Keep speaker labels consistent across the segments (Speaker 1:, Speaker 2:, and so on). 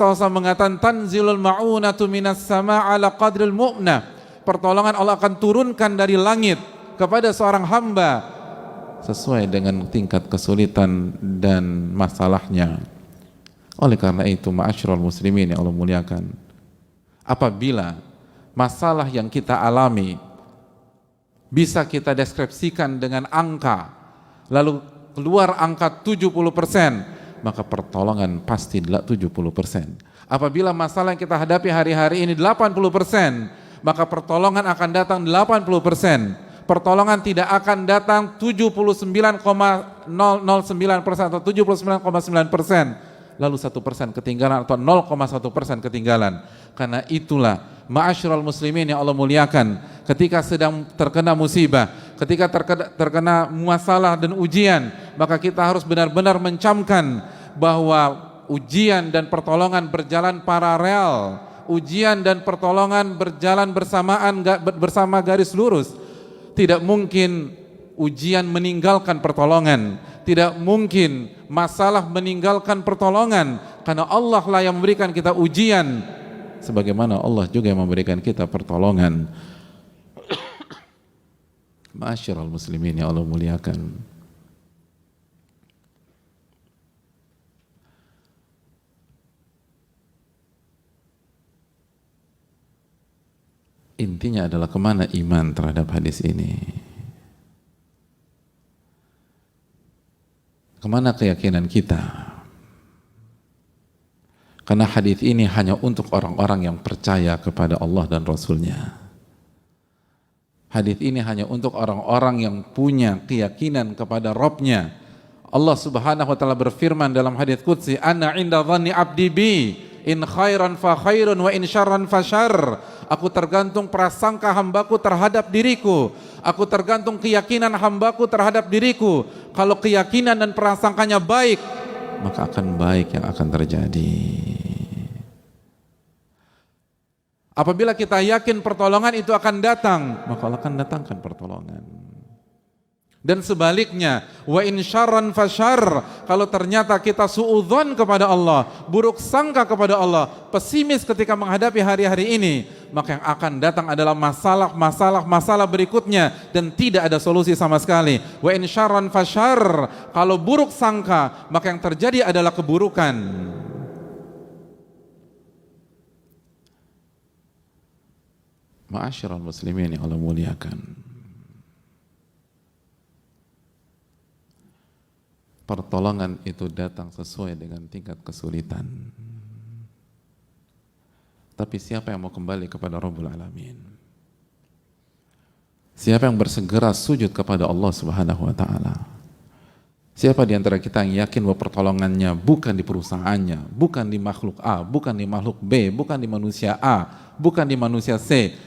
Speaker 1: SAW mengatakan tanzilul ma'unatu minas sama ala qadril mu'nah, pertolongan Allah akan turunkan dari langit kepada seorang hamba sesuai dengan tingkat kesulitan dan masalahnya. Oleh karena itu ma'asyiral muslimin yang Allah muliakan, apabila masalah yang kita alami bisa kita deskripsikan dengan angka, lalu keluar angka 70%, maka pertolongan pasti 70%. Apabila masalah yang kita hadapi hari-hari ini 80%, maka pertolongan akan datang 80%. Pertolongan tidak akan datang 79,009% atau 79,9%, lalu 1% ketinggalan atau 0,1% ketinggalan. Karena itulah ma'asyiral muslimin yang Allah muliakan, ketika sedang terkena musibah, ketika terkena masalah dan ujian, maka kita harus benar-benar mencamkan bahwa ujian dan pertolongan berjalan paralel, ujian dan pertolongan berjalan bersamaan, bersama garis lurus. Tidak mungkin ujian meninggalkan pertolongan, tidak mungkin masalah meninggalkan pertolongan, karena Allah lah yang memberikan kita ujian, sebagaimana Allah juga yang memberikan kita pertolongan. Ma'asyiral muslimin yang Allah muliakan, intinya adalah kemana iman terhadap hadis ini, kemana keyakinan kita. Karena hadis ini hanya untuk orang-orang yang percaya kepada Allah dan Rasul-Nya. Hadis ini hanya untuk orang-orang yang punya keyakinan kepada Rabb-Nya. Allah Subhanahu wa taala berfirman dalam hadis qudsi, "Ana 'inda dhanni 'abdi bi, in khairan fa khairun wa in syarran fa syarr." Aku tergantung prasangka hambaku terhadap diriku. Aku tergantung keyakinan hambaku terhadap diriku. Kalau keyakinan dan prasangkanya baik, maka akan baik yang akan terjadi. Apabila kita yakin pertolongan itu akan datang, maka Allah akan datangkan pertolongan. Dan sebaliknya, wa in syarran fasyarr, kalau ternyata kita suudzon kepada Allah, buruk sangka kepada Allah, pesimis ketika menghadapi hari-hari ini, maka yang akan datang adalah masalah berikutnya dan tidak ada solusi sama sekali. Wa in syarran fasyarr, kalau buruk sangka, maka yang terjadi adalah keburukan. Ma'asyiral muslimin yang Allah muliakan, pertolongan itu datang sesuai dengan tingkat kesulitan. Tapi siapa yang mau kembali kepada Rabbul Alamin? Siapa yang bersegera sujud kepada Allah Subhanahu wa taala? Siapa di antara kita yang yakin bahwa pertolongannya bukan di perusahaannya, bukan di makhluk A, bukan di makhluk B, bukan di manusia A, bukan di manusia C?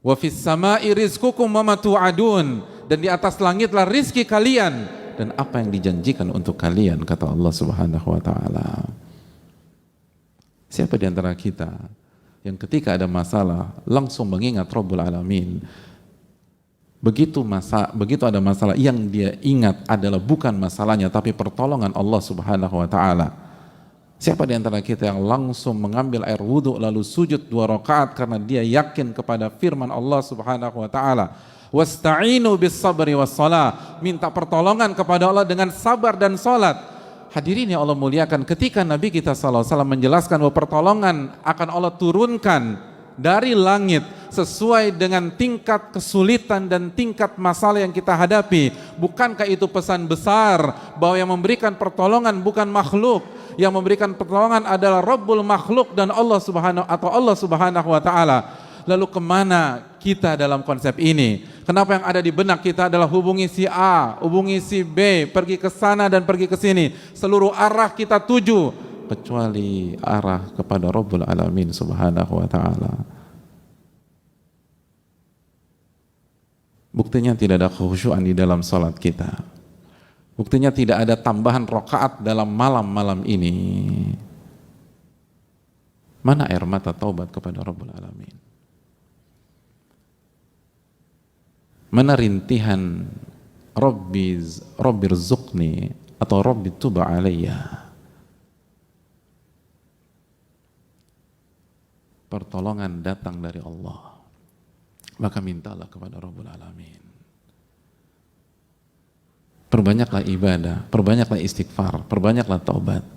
Speaker 1: Wa fis sama'i rizqukum wa ma tu'adun, dan di atas langitlah rizki kalian dan apa yang dijanjikan untuk kalian, kata Allah Subhanahu wa taala. Siapa di antara kita yang ketika ada masalah langsung mengingat Rabbul Alamin? Begitu ada masalah, yang dia ingat adalah bukan masalahnya tapi pertolongan Allah Subhanahu wa taala. Siapa di antara kita yang langsung mengambil air wudhu lalu sujud 2 rakaat karena dia yakin kepada firman Allah Subhanahu wa taala, wasta'inu bis sabri was shalah, minta pertolongan kepada Allah dengan sabar dan salat. Hadirin yang Allah muliakan, ketika Nabi kita sallallahu alaihi wasallam menjelaskan bahwa pertolongan akan Allah turunkan dari langit sesuai dengan tingkat kesulitan dan tingkat masalah yang kita hadapi, bukankah itu pesan besar bahwa yang memberikan pertolongan bukan makhluk, yang memberikan pertolongan adalah Rabbul makhluk dan Allah Subhanahu wa taala. Lalu kemana kita dalam konsep ini? Kenapa yang ada di benak kita adalah hubungi si A, hubungi si B, pergi ke sana dan pergi ke sini. Seluruh arah kita tuju kecuali arah kepada Rabbul Alamin Subhanahu wa taala. Buktinya tidak ada khusyuan di dalam salat kita. Buktinya tidak ada tambahan rakaat dalam malam-malam ini. Mana air mata taubat kepada Rabbul Alamin? Mana rintihan Rabbirzuqni atau Rabbi tuba alayya? pertolongan datang dari Allah, maka mintalah kepada Rabbul Alamin. Perbanyaklah ibadah, perbanyaklah istighfar, perbanyaklah taubat.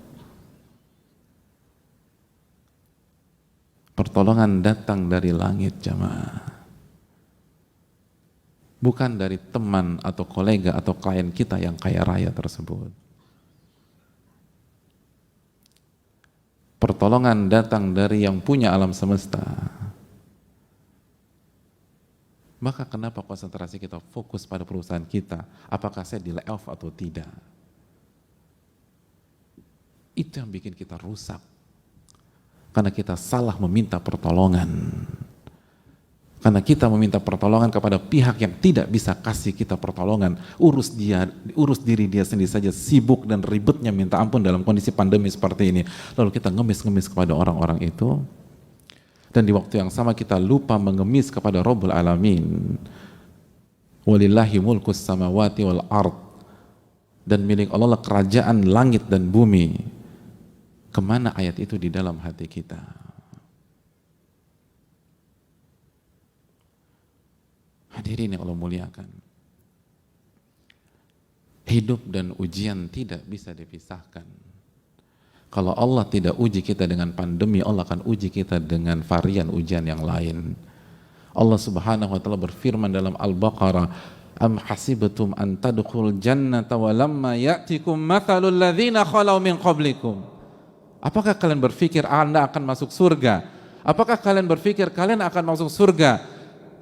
Speaker 1: Pertolongan datang dari langit, jamaah. Bukan dari teman atau kolega atau klien kita yang kaya raya tersebut. Pertolongan datang dari yang punya alam semesta. Maka kenapa konsentrasi kita fokus pada perusahaan kita? Apakah saya di layoff atau tidak? Itu yang bikin kita rusak. Karena kita salah meminta pertolongan. Karena kita meminta pertolongan kepada pihak yang tidak bisa kasih kita pertolongan. Urus diri dia sendiri saja, sibuk dan ribetnya minta ampun dalam kondisi pandemi seperti ini. Lalu kita ngemis-ngemis kepada orang-orang itu. Dan di waktu yang sama kita lupa mengemis kepada Rabbul Alamin. Walillahi mulkus samawati wal ard. Dan milik Allah lah kerajaan langit dan bumi. Kemana ayat itu di dalam hati kita? Hadirin yang Allah muliakan. Hidup dan ujian tidak bisa dipisahkan. Kalau Allah tidak uji kita dengan pandemi, Allah akan uji kita dengan varian ujian yang lain. Allah Subhanahu wa taala berfirman dalam Al-Baqarah, "Am hasibtum an tadkhulul jannata wa lamma ya'tikum mathalul ladzina khalau min qablikum." Apakah kalian berpikir Anda akan masuk surga? Apakah kalian berpikir kalian akan masuk surga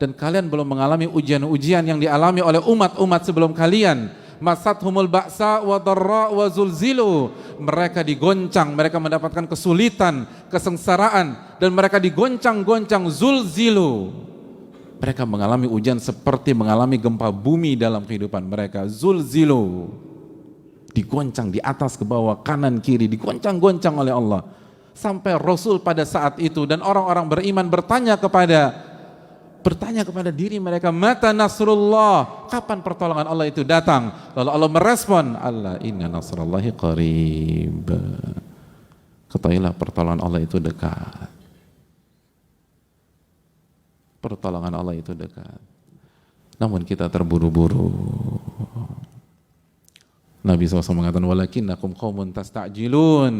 Speaker 1: dan kalian belum mengalami ujian-ujian yang dialami oleh umat-umat sebelum kalian? Masathumul ba'sa wa dharra wa zulzilu. Mereka digoncang, mereka mendapatkan kesulitan, kesengsaraan, dan mereka digoncang-goncang, zulzilu. Mereka mengalami ujian seperti mengalami gempa bumi dalam kehidupan mereka, zulzilu. Digoncang di atas ke bawah, kanan kiri, digoncang-goncang oleh Allah. Sampai Rasul pada saat itu dan orang-orang beriman bertanya kepada diri mereka, mata nasrullah, kapan pertolongan Allah itu datang? Lalu Allah merespon, Allah inna nasrullahi qarib. Ketahuilah pertolongan Allah itu dekat. Pertolongan Allah itu dekat. Namun kita terburu-buru. Nabi SAW mengatakan, walakinnakum qaumun tasta'jilun.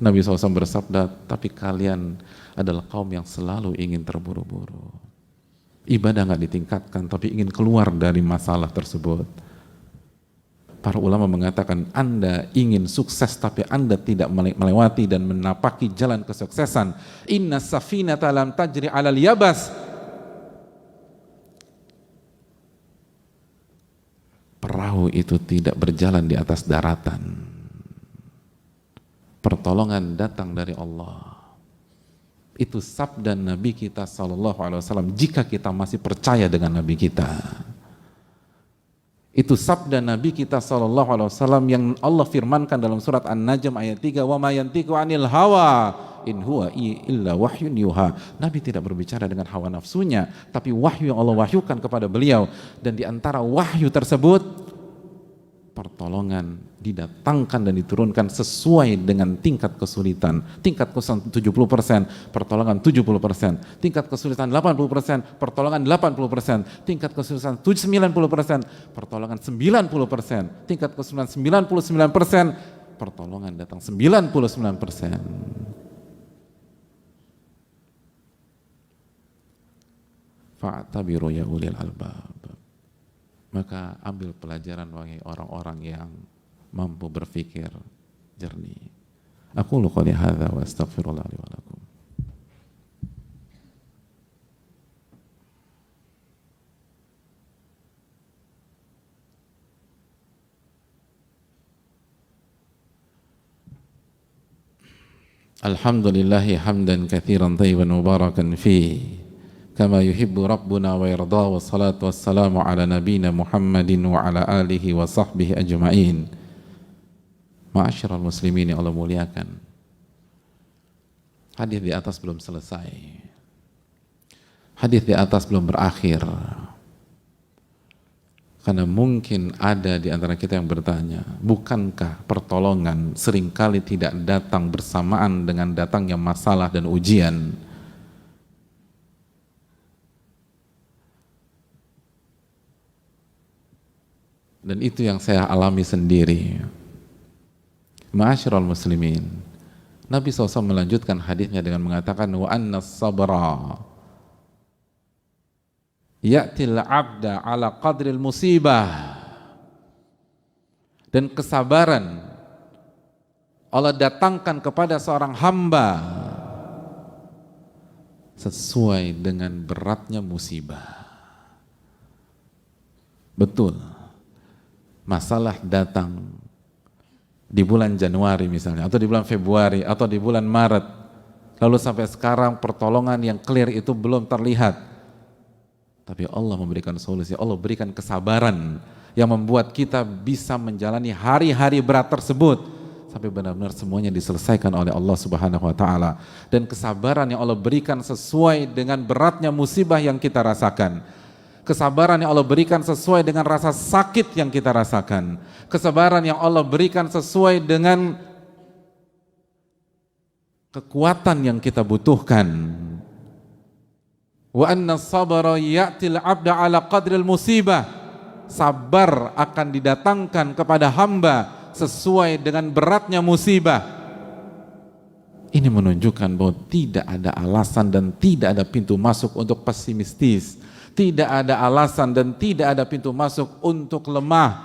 Speaker 1: Nabi SAW bersabda, tapi kalian adalah kaum yang selalu ingin terburu-buru. Ibadah nggak ditingkatkan, tapi ingin keluar dari masalah tersebut. Para ulama mengatakan, Anda ingin sukses, tapi Anda tidak melewati dan menapaki jalan kesuksesan. Inna safinata lam tajri alal yabas. Perahu itu tidak berjalan di atas daratan. Pertolongan datang dari Allah. Itu sabda Nabi kita SAW jika kita masih percaya dengan Nabi kita. Itu sabda Nabi kita SAW yang Allah firmankan dalam surat An-Najm ayat 3, wa ma yantiqu 'anil hawa in huwa illa wahyun yuha. Nabi tidak berbicara dengan hawa nafsunya, tapi wahyu yang Allah wahyukan kepada beliau. Dan di antara wahyu tersebut, pertolongan didatangkan dan diturunkan sesuai dengan tingkat kesulitan. Tingkat kesulitan 70%, pertolongan 70%. Tingkat kesulitan 80%, pertolongan 80%. Tingkat kesulitan 90%, pertolongan 90%. Tingkat kesulitan 99%, pertolongan datang 99%. Fa'tabiru ya ulil albab. Maka ambil pelajaran bagi orang-orang yang mampu berpikir jernih. Aku qouli hadza wa astaghfirullah li wa lakum. Alhamdulillahi hamdan katsiran thayyiban mubarakan fihi. Kama yuhibbu Rabbuna wa yarda, wa salatu wassalamu ala nabina Muhammadin wa ala alihi wa sahbihi ajma'in. Ma'asyiral muslimin yang Allah muliakan. Hadis di atas belum selesai. Hadis di atas belum berakhir. Karena mungkin ada di antara kita yang bertanya, bukankah pertolongan seringkali tidak datang bersamaan dengan datangnya masalah dan ujian? Dan itu yang saya alami sendiri. Ma'asyiral muslimin, Nabi SAW melanjutkan hadisnya dengan mengatakan, wa anna sabra ya'til abda ala qadril musibah. Dan kesabaran Allah datangkan kepada seorang hamba sesuai dengan beratnya musibah. Betul, masalah datang di bulan Januari misalnya, atau di bulan Februari, atau di bulan Maret, lalu sampai sekarang pertolongan yang clear itu belum terlihat. Tapi Allah memberikan solusi, Allah berikan kesabaran yang membuat kita bisa menjalani hari-hari berat tersebut sampai benar-benar semuanya diselesaikan oleh Allah Subhanahu wa taala. Dan kesabaran yang Allah berikan sesuai dengan beratnya musibah yang kita rasakan. Kesabaran yang Allah berikan sesuai dengan rasa sakit yang kita rasakan. Kesabaran yang Allah berikan sesuai dengan kekuatan yang kita butuhkan. Wa anna sabara ya'til abda ala qadril musibah. Sabar akan didatangkan kepada hamba sesuai dengan beratnya musibah. Ini menunjukkan bahwa tidak ada alasan dan tidak ada pintu masuk untuk pesimistis. Tidak ada alasan dan tidak ada pintu masuk untuk lemah,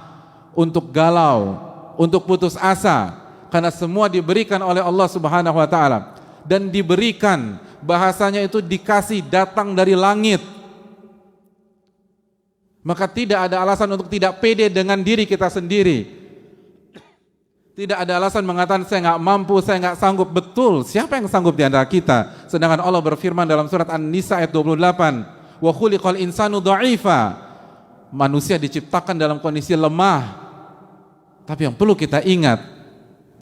Speaker 1: untuk galau, untuk putus asa. Karena semua diberikan oleh Allah Subhanahu wa taala. Dan diberikan, bahasanya itu dikasih, datang dari langit. Maka tidak ada alasan untuk tidak pede dengan diri kita sendiri. Tidak ada alasan mengatakan saya nggak mampu, saya nggak sanggup. Betul, siapa yang sanggup di antara kita? Sedangkan Allah berfirman dalam surat An-Nisa ayat 28, wa khuliqal insanu dha'ifa. Manusia diciptakan dalam kondisi lemah. Tapi yang perlu kita ingat,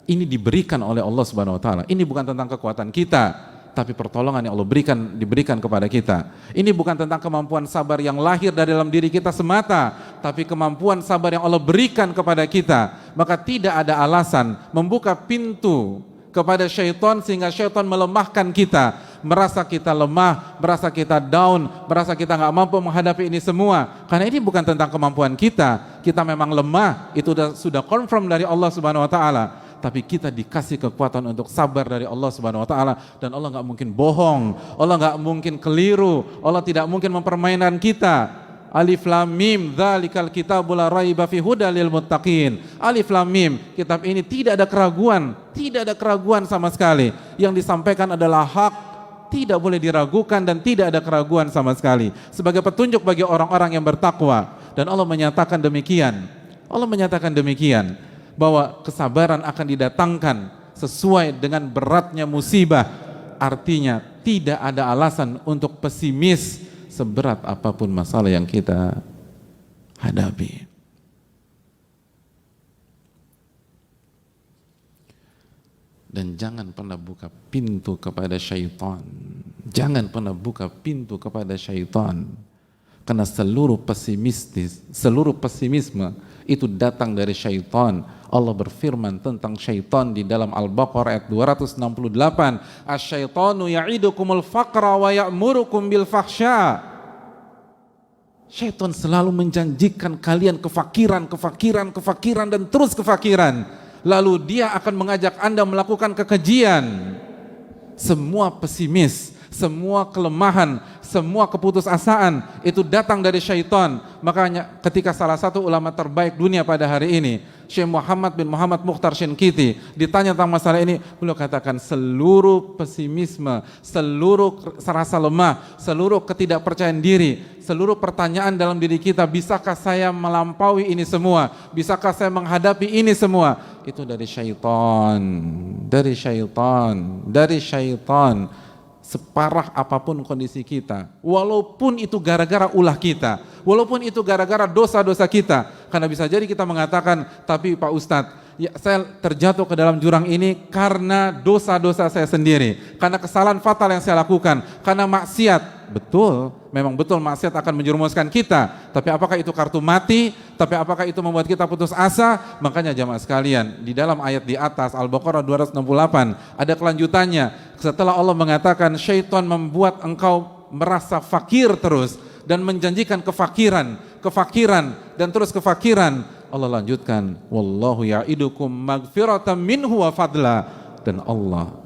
Speaker 1: ini diberikan oleh Allah Subhanahu wa taala. Ini bukan tentang kekuatan kita, tapi pertolongan yang Allah diberikan kepada kita. Ini bukan tentang kemampuan sabar yang lahir dari dalam diri kita semata, tapi kemampuan sabar yang Allah berikan kepada kita. Maka tidak ada alasan membuka pintu kepada syaitan sehingga syaitan melemahkan kita, merasa kita lemah, merasa kita down, merasa kita nggak mampu menghadapi ini semua. Karena ini bukan tentang kemampuan kita. Kita memang lemah, itu sudah confirm dari Allah Subhanahu wa taala. Tapi kita dikasih kekuatan untuk sabar dari Allah Subhanahu wa taala, dan Allah nggak mungkin bohong, Allah nggak mungkin keliru, Allah tidak mungkin mempermainkan kita. Alif Lam Mim, dzalikal kitabul la raiba fihi hudal lil muttaqin. Alif Lam Mim, kitab ini tidak ada keraguan sama sekali. Yang disampaikan adalah hak, tidak boleh diragukan dan tidak ada keraguan sama sekali. Sebagai petunjuk bagi orang-orang yang bertakwa. Dan Allah menyatakan demikian. Bahwa kesabaran akan didatangkan sesuai dengan beratnya musibah. Artinya tidak ada alasan untuk pesimis seberat apapun masalah yang kita hadapi. Dan jangan pernah buka pintu kepada syaitan. Jangan pernah buka pintu kepada syaitan. Karena seluruh pesimisme itu datang dari syaitan. Allah berfirman tentang syaitan di dalam Al-Baqarah ayat 268. Asy-syaitanu ya'idukumul faqra wa ya'murukum bil fahsya. Syaitan selalu menjanjikan kalian kefakiran dan terus kefakiran. Lalu dia akan mengajak Anda melakukan kekejian. Semua pesimis, semua kelemahan, semua keputusasaan itu datang dari syaitan. Makanya ketika salah satu ulama terbaik dunia pada hari ini, Syekh Muhammad bin Muhammad Mukhtar Shinkiti, ditanya tentang masalah ini, beliau katakan seluruh pesimisme, seluruh rasa lemah, seluruh ketidakpercayaan diri, seluruh pertanyaan dalam diri kita, bisakah saya melampaui ini semua? Bisakah saya menghadapi ini semua? Itu dari syaitan. separah apapun kondisi kita, walaupun itu gara-gara ulah kita, walaupun itu gara-gara dosa-dosa kita, karena bisa jadi kita mengatakan, tapi Pak Ustadz, ya, saya terjatuh ke dalam jurang ini karena dosa-dosa saya sendiri, karena kesalahan fatal yang saya lakukan, karena maksiat. Betul, memang betul maksiat akan menjerumuskan kita, tapi apakah itu kartu mati? Tapi apakah itu membuat kita putus asa? Makanya jamaah sekalian, di dalam ayat di atas Al-Baqarah 268 ada kelanjutannya. Setelah Allah mengatakan syaitan membuat engkau merasa fakir terus dan menjanjikan kefakiran dan terus kefakiran, Allah lanjutkan, wallahu ya'idukum magfiratan minhu wa fadla, dan Allah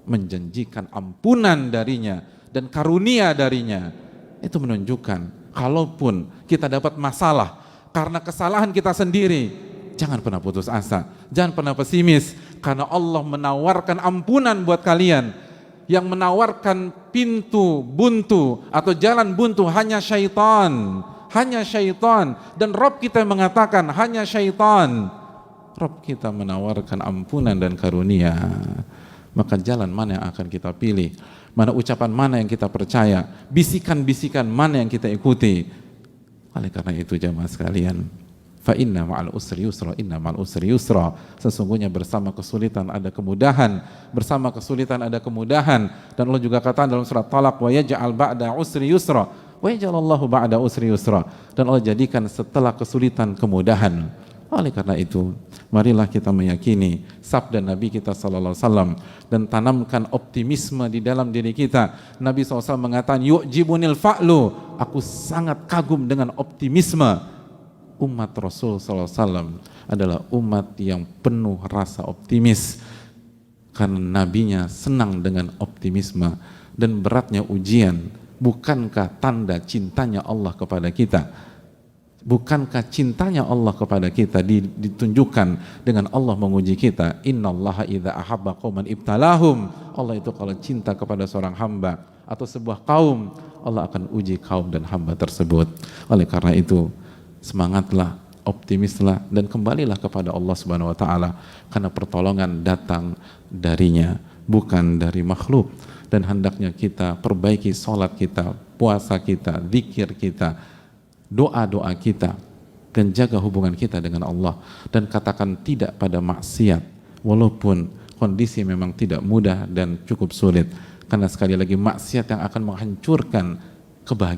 Speaker 1: menjanjikan ampunan darinya dan karunia darinya. Itu menunjukkan kalaupun kita dapat masalah karena kesalahan kita sendiri, jangan pernah putus asa, jangan pernah pesimis, karena Allah menawarkan ampunan buat kalian. Yang menawarkan pintu buntu atau jalan buntu hanya syaitan. Hanya syaitan, dan Rabb kita mengatakan hanya syaitan. Rabb kita menawarkan ampunan dan karunia. Maka jalan mana yang akan kita pilih? Mana ucapan mana yang kita percaya? Bisikan-bisikan mana yang kita ikuti? Oleh karena itu jamaah sekalian, fa inna ma'al usri yusra, inna ma'al usri yusra. Sesungguhnya bersama kesulitan ada kemudahan, bersama kesulitan ada kemudahan. Dan Allah juga katakan dalam surat Talaq, wa yaj'al ba'da usri yusra, wa yaj'alallahu ba'da usri yusra. Dan Allah jadikan setelah kesulitan kemudahan. Oleh karena itu, marilah kita meyakini sabda Nabi kita sallallahu alaihi wasallam dan tanamkan optimisme di dalam diri kita. Nabi SAW mengatakan, yu'jibunil fa'lu, aku sangat kagum dengan optimisme. Umat Rasul sallallahu alaihi wasallam adalah umat yang penuh rasa optimis karena nabinya senang dengan optimisme. Dan beratnya ujian bukankah tanda cintanya Allah kepada kita? Bukankah cintanya Allah kepada kita ditunjukkan dengan Allah menguji kita? Innallaha idza ahabba qauman ibtalahum. Allah itu kalau cinta kepada seorang hamba atau sebuah kaum, Allah akan uji kaum dan hamba tersebut. Oleh karena itu, semangatlah, optimislah, dan kembalilah kepada Allah Subhanahu wa taala, karena pertolongan datang darinya, bukan dari makhluk. Dan hendaknya kita perbaiki sholat kita, puasa kita, zikir kita, doa-doa kita, dan jaga hubungan kita dengan Allah, dan katakan tidak pada maksiat walaupun kondisi memang tidak mudah dan cukup sulit, karena sekali lagi maksiat yang akan menghancurkan kebahagiaan.